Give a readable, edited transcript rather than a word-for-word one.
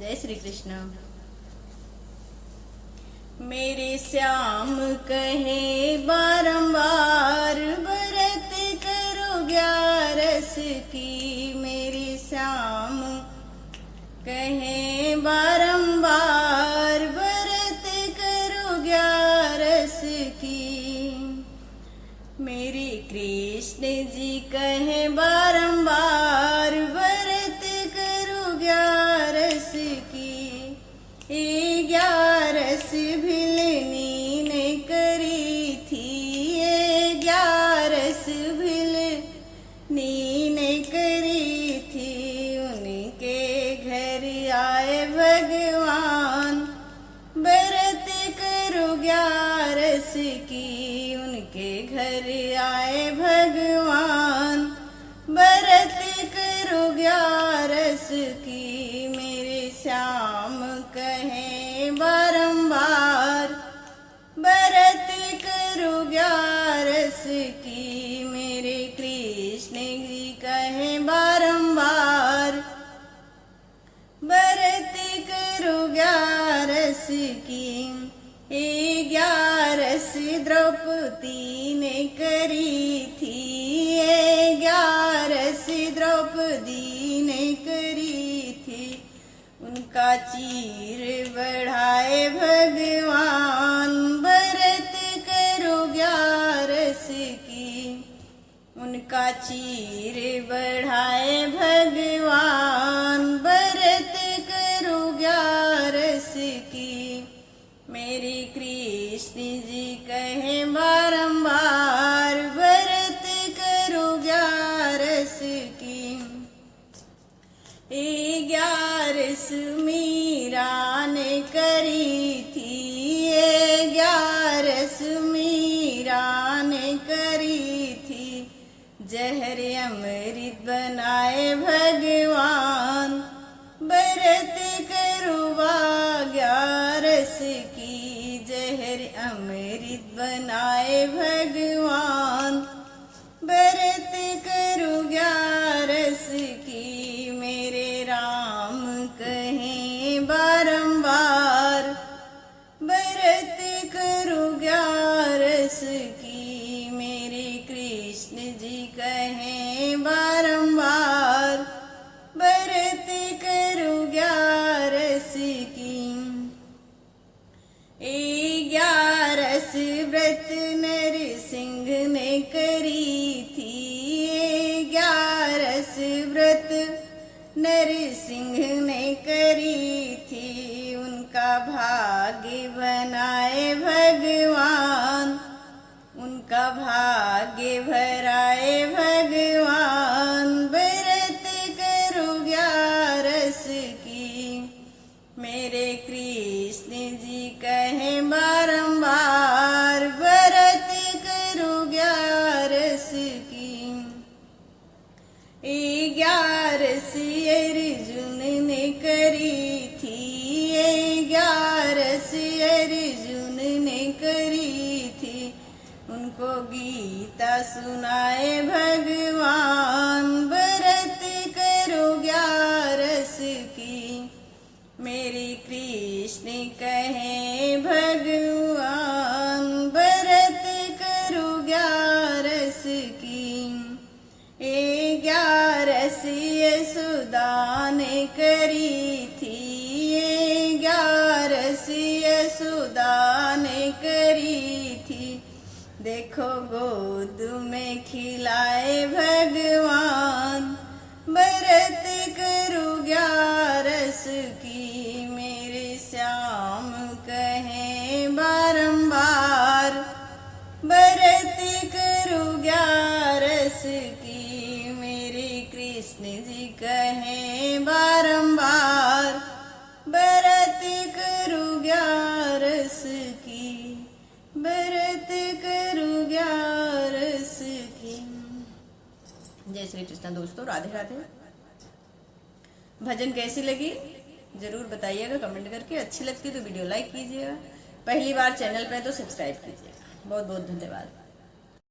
जय श्री कृष्ण। मेरे श्याम कहे बारंबार व्रत करो 11 की। मेरे श्याम कहे बारंबार व्रत करो 11 की। मेरे कृष्ण जी कहे बारंबार व्रत करो 11 की। 11 भिलनी ने करी थी, 11 भिलनी ने करी थी। उनके घर आए भगवान व्रत करो 11 की। उनके घर आए भगवान व्रत करो 11 की। मेरे श्याम कहे बारंबार व्रत करो 11 की। मेरे कृष्ण जी कहे बारंबार व्रत करो 11 की। 11 द्रौपदी ने करी थी, 11 द्रौपदी ने करी थी। उनका चीर बढ़ाए भगवान व्रत करो 11 की। उनका चीर बढ़ाए भगवान व्रत करो 11 की। मेरे कृष्ण जी कहे बारंबार व्रत करो 11 की। 11 मीरा ने करी थी, 11 मीरा ने करी थी। जहर अमृत बनाए भगवान व्रत करो 11 की। जहर अमृत बनाए भगवान व्रत करो 11 की। मेरे राम कहे बारंबार व्रत करो 11 की। मेरे कृष्ण जी कहे बारंबार व्रत करो 11 की। 11 व्रत नरसिंह ने करी थी, 11 व्रत नरसिंह ने करी थी। उनका भाग्य बनाए भगवान, उनका भाग्य भराए भगवान व्रत करो 11 की। मेरे कृष्ण जी कहे बारंबार व्रत करो 11 की। 11 अर्जुन ने करी थी, 11 अर्जुन ने करी थी। उनको गीता सुनाए भगवान व्रत करो 11 की। मेरे कृष्ण कहे भगवान व्रत करो 11 की। 11 यशोदा ने करी थी, 11 यशोदा ने करी थी। देखो गोद में खिलाए भगवान व्रत करो 11 की। मेरे श्याम कहे बारंबार व्रत करो 11 की। मेरे कृष्ण जी कहे बारंबार व्रत करो 11 की। व्रत करो 11 की। जय श्री कृष्ण दोस्तों, राधे राधे। भजन कैसी लगी जरूर बताइएगा कमेंट करके। अच्छी लगती तो वीडियो लाइक कीजिएगा, पहली बार चैनल पे तो सब्सक्राइब कीजिएगा। बहुत बहुत धन्यवाद।